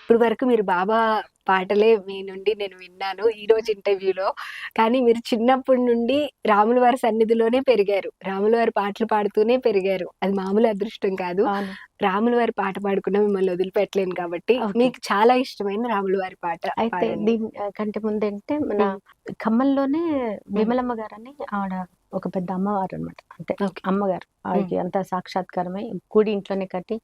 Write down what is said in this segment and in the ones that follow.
ఇప్పుడు వరకు మీరు బాబా పాటలే మీ నుండి నేను విన్నాను ఈరోజు ఇంటర్వ్యూలో. కానీ మీరు చిన్నప్పటి నుండి రాముల వారి సన్నిధిలోనే పెరిగారు. రాముల వారి పాటలు పాడుతూనే పెరిగారు. అది మామూలు అదృష్టం కాదు. అవును. రాముల వారి పాట పాడకుండా మిమ్మల్ని వదిలిపెట్టలేను కాబట్టి ఓకే. మీకు చాలా ఇష్టమైన రాముల వారి పాట అయితే పాడండి. దీని కంటే ముందేంటే మన ఖమ్మంలోనే విమలమ్మ గారని ఆవిడ ఒక పెద్ద అమ్మవారు అనమాట. అంటే ఓకే. అమ్మగారు. ఆవిడకి అంత సాక్షాత్కారమై గుడి ఇంట్లోనే కట్టి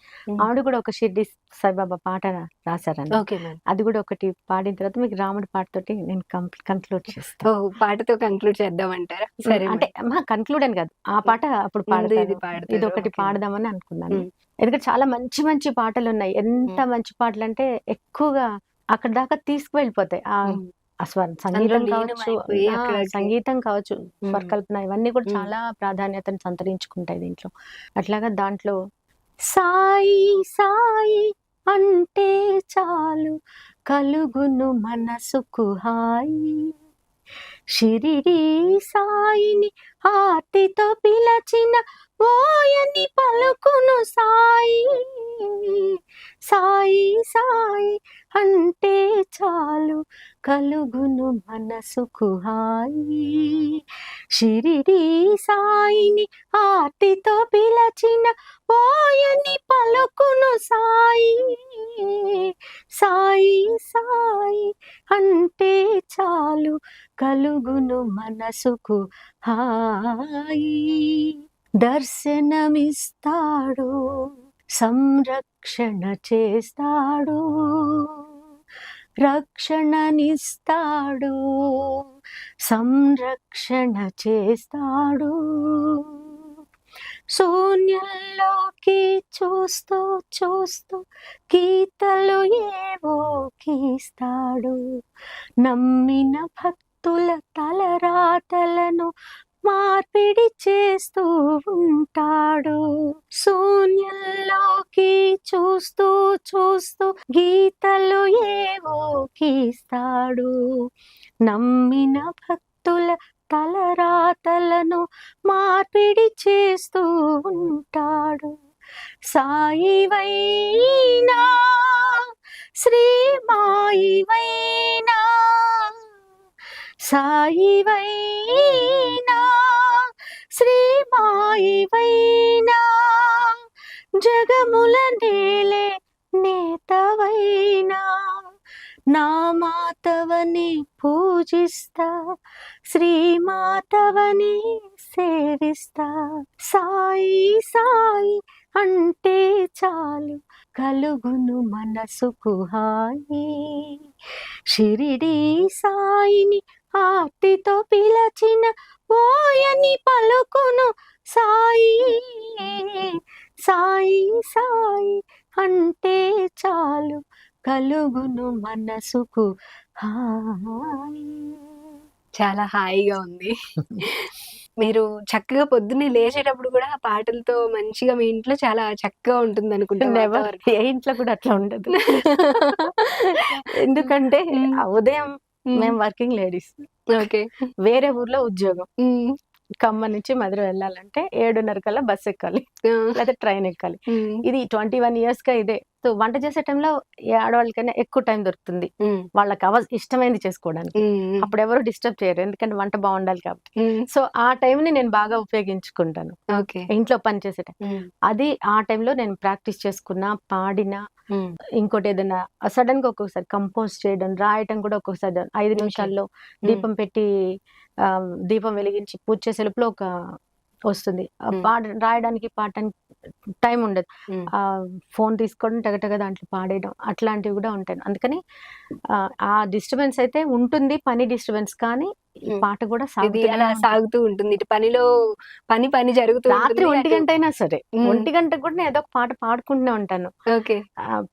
ఆవిడ కూడా ఒక షిర్డీ సాయిబాబా పాట రాశారండి. Okay ma'am. అది కూడా ఒకటి పాడిన తర్వాత మీకు రాముడి పాటతోటి నేను కంక్లూడ్ చేస్తాను. ఓహ్! పాటతో కంక్లూడ్ చేద్దామంటారా? సరే అంటే కంక్లూడ్ అని కాదు. ఆ పాట అప్పుడు ముందు ఇది పాడతాను. పాడతారు. ఇది ఒకటి ఓకే. పాడదామని అనుకున్నాను. హ్మ్. ఎందుకంటే చాలా మంచి మంచి పాటలున్నాయి. ఎంత మంచి పాటలంటే ఎక్కువగా అక్కడి దాకా తీసుకువెళ్ళిపోతాయి. హ్మ్. సంగీతం అందులో కావచ్చు, లీనమైపోయి అక్కడికి సంగీతం కావచ్చు, స్వరకల్పన ఇవన్నీ కూడా హ్మ్. చాలా ప్రాధాన్యతను సంతరించుకుంటాయి దీంట్లో. అట్లాగా దాంట్లో సాయి సాయి అంటే చాలు కలుగును మనసుకు హాయి, షిరిడి సాయిని ఆర్తితో పిలచిన ఓయని పలుకును సాయి, సాయి సాయి అంటే చాలు కలుగును మనసుకు హాయి, షిరిడి సాయిని ఆర్తితో పిలచిన ఓయని పలుకును సాయి, సాయి సాయి అంటే చాలు కలుగును మనసుకు హాయి, దర్శనమిస్తాడు సంరక్షణ చేస్తాడు, రక్షణనిస్తాడు సంరక్షణ చేస్తాడు, శూన్యంలోకి చూస్తూ చూస్తూ గీతలు ఏవో గీస్తాడు, నమ్మిన భక్తుల తలరాతలను మార్పిడి చేస్తూ ఉంటాడు, శూన్యంలోకి చూస్తూ చూస్తూ గీతలు ఏవో గీస్తాడు, నమ్మిన భక్తుల తలరాతలను మార్పిడి చేస్తూ ఉంటాడు, సాయి వైనా శ్రీ మాయి వైనా, సాయి వైనా శ్రీ మాయి వైనా, జగముల నేలే నేతవైనా నా మాతవని పూజిస్తా, శ్రీమాతవని సేవిస్తా, సాయి సాయి అంటే చాలు కలుగును మనసుకు హాయి, షిరిడి సాయిని ఆర్తితో పిలచిన ఓయని పలుకును సాయి, సాయి సాయి అంటే చాలు కలుగును మనసుకు హాయి. చాలా హాయిగా ఉంది. మీరు చక్కగా పొద్దున్నే లేచేటప్పుడు కూడా ఆ పాటలతో మంచిగా మీ ఇంట్లో చాలా చక్కగా ఉంటుందనుకుంటా నెవర్ వాతావరణం. ఏ ఇంట్లో కూడా అట్లా ఉండదు. ఎందుకంటే ఉదయం మేము వర్కింగ్ లేడీస్. ఓకే. వేరే ఊర్లో ఉద్యోగం. హ్మ్. ఖమ్మం నుంచి మధుర వెళ్ళాలంటే 7:30 కల్లా బస్ ఎక్కాలి. ఆ! లేదా ట్రైన్ ఎక్కాలి. హ్మ్. ఇది 21 ఇయర్స్‌గా ఇదే. సో వంట చేసే టైంలో ఆడవాళ్ళకైనా ఎక్కువ టైం దొరుకుతుంది. హ్మ్. వాళ్ళకి ఇష్టమైనది చేసుకోవడానికి. హ్మ్. అప్పుడు ఎవరు డిస్టర్బ్ చేయరు. ఎందుకంటే వంట బాగుండాలి కాబట్టి. హ్మ్. సో ఆ టైంని నేను బాగా ఉపయోగించుకుంటాను. ఓకే. ఇంట్లో పని చేసే టైం. హ్మ్. అది ఆ టైంలో నేను ప్రాక్టీస్ చేసుకున్నా, పాడినా, హ్మ్. ఇంకోటి ఏదైనా సడెన్‌గా ఒక్కొక్కసారి కంపోజ్ చేయడం, రాయటం కూడా ఒక్కొక్కసారి 5 నిమిషాల్లో దీపం పెట్టి దీపం వెలిగించి పూజ చేసే లోపల వస్తుంది. రాయడానికి పాడటానికి టైం ఉండదు. హ్మ్. ఫోన్ తీసుకోవడం టగటగ దాంట్లో పాడేయడం అట్లాంటివి కూడా ఉంటాయి. అందుకని ఆ డిస్టర్బెన్స్ అయితే ఉంటుంది. పని డిస్టర్బెన్స్ కానీ ఈ పాట కూడా ఇది అలా సాగుతూ ఉంటుంది. ఇటు పని జరుగుతూ రాత్రి ఉంటుంది. 1 గంట అయినా సరే 1 గంట కూడా నేను ఏదో ఒక పాట పాడుకుంటూనే ఉంటాను. ఓకే.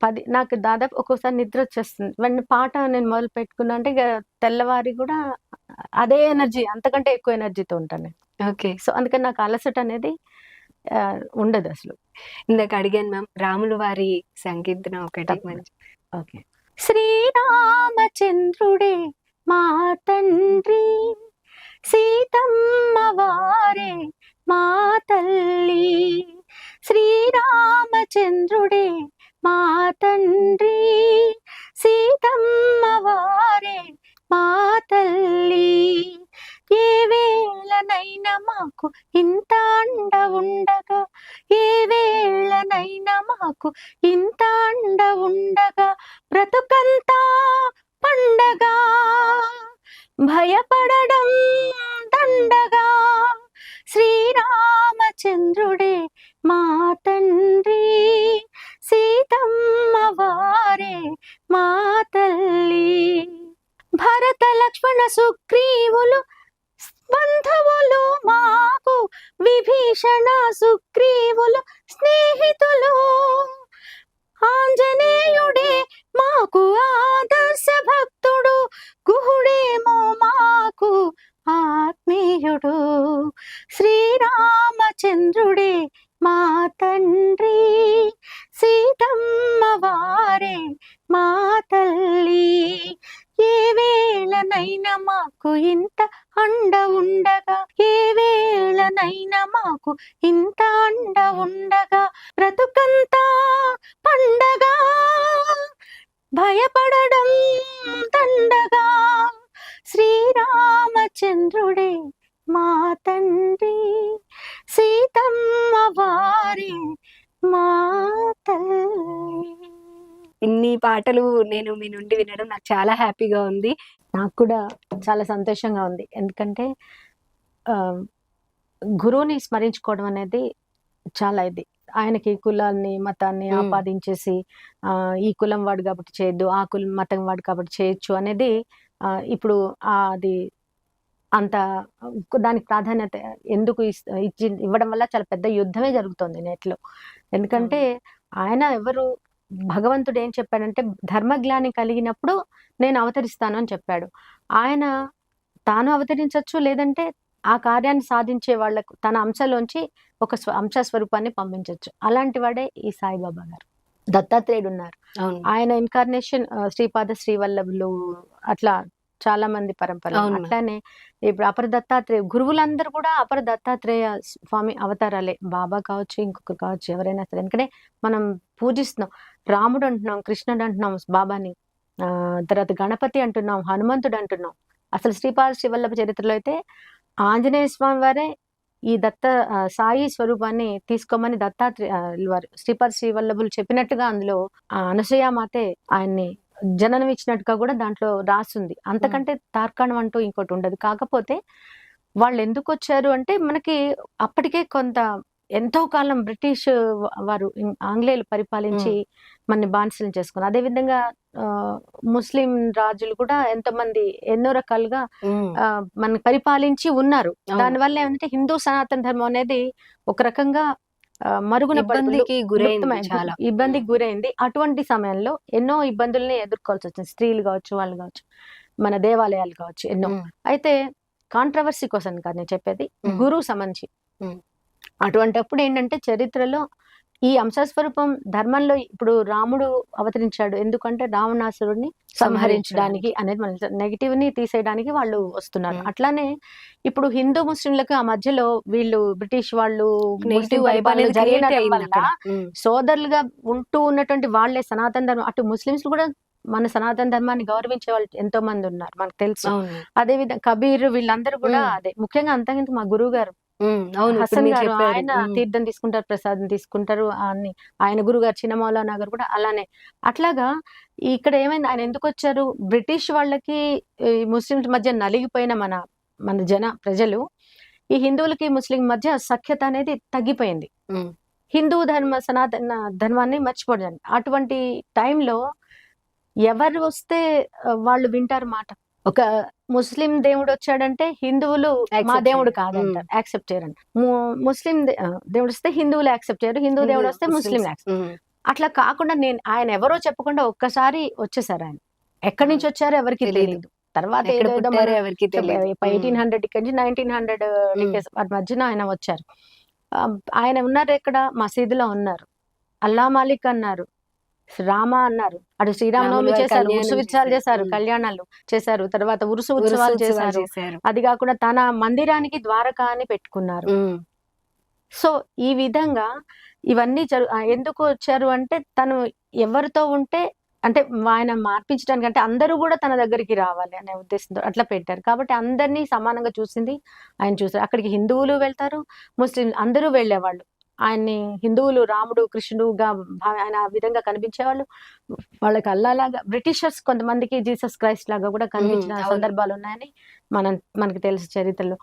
10 నాకు దాదాపు ఒక్కోసారి నిద్ర వచ్చేస్తుంది. పాట నేను మొదలు పెట్టుకున్నా అంటే ఇక తెల్లవారి కూడా అదే ఎనర్జీ, అంతకంటే ఎక్కువ ఎనర్జీతో ఉంటాను నేను. ఓకే. సో అందుకని నాకు అలసట అనేది ఉండదు అసలు. ఇందాక అడిగాను మ్యామ్. రాములు వారి సంకీర్తన ఒకటి మంచి. ఓకే. శ్రీరామచంద్రుడే మా తండ్రి, సీతమ్మ వారే మా తల్లి, శ్రీ శ్రీరామచంద్రుడే మా తండ్రి, సీతమ్మ వారే మా తల్లి. ఏ వేళనైనా మాకు ఇంత అండ ఉండగా, ఏ వేళనైనా మాకు ఇంత అండ ఉండగా, బ్రతుకంతా పండగా, భయపడడం దండగా. శ్రీరామచంద్రుడే మా తండ్రి, సీతమ్మ వారే మా తల్లి. భరత లక్ష్మణ సుగ్రీవులు బంధువులు మాకు, విభీషణ సుగ్రీవులు స్నేహితులు. ఆంజనేయుడే మాకు ఆదర్శ భక్తుడు, గుహుడేమో మాకు ఆత్మీయుడు. శ్రీరామచంద్రుడే మా తండ్రి, సీతమ్మ వారే మా తల్లి. ఏ వేళనైనా మాకు ఇంత అండ ఉండగా, ఏ వేళనైనా మాకు ఇంత అండ ఉండగా, బ్రతుకంతా పండగా, భయపడడం దండగా. శ్రీరామచంద్రుడే మా తండ్రి, సీతమ్మ వారే మా తల్లి. ఇన్ని పాటలు నేను మీ నుండి వినడం నాకు చాలా హ్యాపీగా ఉంది. నాకు కూడా చాలా సంతోషంగా ఉంది. ఎందుకంటే గురువుని స్మరించుకోవడం అనేది చాలా ఇది. ఆయనకి కులాన్ని మతాన్ని ఆపాదించేసి ఈ కులం వాడు కాబట్టి చేయొద్దు, ఆ కులం మతం వాడు కాబట్టి చేయొచ్చు అనేది ఇప్పుడు అది అంత దానికి ప్రాధాన్యత ఎందుకు ఇవ్వడం వల్ల చాలా పెద్ద యుద్ధమే జరుగుతుంది నెట్లో. ఎందుకంటే ఆయన ఎవరు, భగవంతుడు ఏం చెప్పాడంటే ధర్మజ్ఞాని కలిగినప్పుడు నేను అవతరిస్తాను అని చెప్పాడు. ఆయన తాను అవతరించవచ్చు, లేదంటే ఆ కార్యాన్ని సాధించే వాళ్లకు తన అంశలోంచి ఒక అంశ స్వరూపాన్ని పంపించవచ్చు. అలాంటి వాడే ఈ సాయిబాబా గారు. దత్తాత్రేయుడు ఉన్నారు, ఆయన ఇన్కార్నేషన్ శ్రీపాద శ్రీవల్లభులు, అట్లా చాలా మంది పరంపర. అట్లానే ఇప్పుడు అపర దత్తాత్రేయ గురువులందరూ కూడా అపర దత్తాత్రేయ స్వామి అవతారాలే. బాబా కావచ్చు, ఇంకొకరు కావచ్చు, ఎవరైనా సరే. ఎందుకంటే మనం పూజిస్తున్నాం, రాముడు అంటున్నాం, కృష్ణుడు అంటున్నాం బాబాని, తర్వాత గణపతి అంటున్నాం, హనుమంతుడు అంటున్నాం. అసలు శ్రీపాద శ్రీవల్లభ చరిత్రలో అయితే ఆంజనేయ స్వామి వారే ఈ సాయి స్వరూపాన్ని తీసుకోమని దత్తాత్రేయ వారు శ్రీపాద శ్రీవల్లభులు చెప్పినట్టుగా అందులో అనసూయామాతే ఆయన్ని జననం ఇచ్చినట్టుగా కూడా దాంట్లో రాస్తుంది. అంతకంటే తార్కాణం అంటూ ఇంకోటి ఉండదు. కాకపోతే వాళ్ళు ఎందుకు వచ్చారు అంటే మనకి అప్పటికే ఎంతో కాలం బ్రిటిష్ వారు, ఆంగ్లేయులు పరిపాలించి మనని బానిసలు చేసుకున్నారు. అదేవిధంగా ముస్లిం రాజులు కూడా ఎంతోమంది ఎన్నో రకాలుగా మన పరిపాలించి ఉన్నారు. దానివల్ల ఏమంటే హిందూ సనాతన ధర్మం అనేది ఒక రకంగా మరుగున ఇబ్బందికి గురైంది. అటువంటి సమయంలో ఎన్నో ఇబ్బందుల్ని ఎదుర్కోవాల్సి వచ్చింది. స్త్రీలు కావచ్చు, వాళ్ళు కావచ్చు, మన దేవాలయాలు కావచ్చు, ఎన్నో. అయితే కాంట్రవర్సీ కోసం కాదు నేను చెప్పేది, గురువు సంబంధించి. అటువంటిప్పుడు ఏంటంటే చరిత్రలో ఈ అంశస్వరూపం ధర్మంలో ఇప్పుడు రాముడు అవతరించాడు ఎందుకంటే రావణాసురుడిని సంహరించడానికి అనేది, మన నెగిటివ్ ని తీసేయడానికి వాళ్ళు వస్తున్నారు. అట్లానే ఇప్పుడు హిందూ ముస్లింలకు ఆ మధ్యలో వీళ్ళు బ్రిటిష్ వాళ్ళు సోదరులుగా ఉంటూ ఉన్నటువంటి వాళ్ళే సనాతన ధర్మం, అటు ముస్లింస్ కూడా మన సనాతన ధర్మాన్ని గౌరవించే వాళ్ళు ఎంతో మంది ఉన్నారు, మనకు తెలుసు. అదే విధంగా కబీర్ వీళ్ళందరూ కూడా అదే. ముఖ్యంగా అంతకంటే మా గురువు గారు హసన్ గారు, ఆయన తీర్థం తీసుకుంటారు, ప్రసాదం తీసుకుంటారు. ఆయన గురువు గారు చిన్న మౌలానా గారు కూడా అలానే. అట్లాగా ఇక్కడ ఏమైంది, ఆయన ఎందుకు వచ్చారు, బ్రిటిష్ వాళ్ళకి ముస్లింస్ మధ్య నలిగిపోయిన మన ప్రజలు, ఈ హిందువులకి ముస్లిం మధ్య సఖ్యత అనేది తగ్గిపోయింది. హిందూ సనాతన ధర్మాన్ని మర్చిపోయారు. అటువంటి టైంలో ఎవరు వస్తే వాళ్ళు వింటారు మాట. ఒక ముస్లిం దేవుడు వచ్చాడంటే హిందువులు మా దేవుడు కాదంటారు, యాక్సెప్ట్ చేయరంట. ముస్లిం దేవుడు వస్తే హిందువులు యాక్సెప్ట్ చేయరు, హిందూ దేవుడు వస్తే ముస్లిం యాక్సెప్ట్. అట్లా కాకుండా ఆయన ఎవరో చెప్పకుండా ఒక్కసారి వచ్చేసారు. ఆయన ఎక్కడి నుంచి వచ్చారో ఎవరికి తెలియదు. తర్వాత 1800 ఇక్కడి నుంచి 1900 మధ్యన ఆయన వచ్చారు. ఆయన ఉన్నారు ఎక్కడ, మసీదులో ఉన్నారు, అల్లా మాలిక్ అన్నారు, రామ అన్నారు, అటు శ్రీరామనవమి చేశారు, ఉరుసు ఉత్సవాలు చేశారు, కళ్యాణాలు చేశారు, తర్వాత ఉరుసు ఉత్సవాలు చేశారు. అది కాకుండా తన మందిరానికి ద్వారకా అని పెట్టుకున్నారు. సో ఈ విధంగా ఇవన్నీ ఎందుకు వచ్చారు అంటే తను ఎవరితో ఉంటే అంటే ఆయన మార్పించడానికి అంటే అందరూ కూడా తన దగ్గరికి రావాలి అనే ఉద్దేశంతో అట్లా పెట్టారు. కాబట్టి అందరినీ సమానంగా చూసింది ఆయన చూసారు. అక్కడికి హిందువులు వెళ్తారు, ముస్లిం అందరూ వెళ్ళేవాళ్ళు. ఆయన్ని హిందువులు రాముడు కృష్ణుడుగా ఆయన ఆ విధంగా కనిపించేవాళ్ళు. వాళ్ళకి అల్లాలాగా బ్రిటిషర్స్ కొంతమందికి జీసస్ క్రైస్ట్ లాగా కూడా కనిపించిన అవును. సందర్భాలు ఉన్నాయని మనకి తెలుసు చరిత్రలో.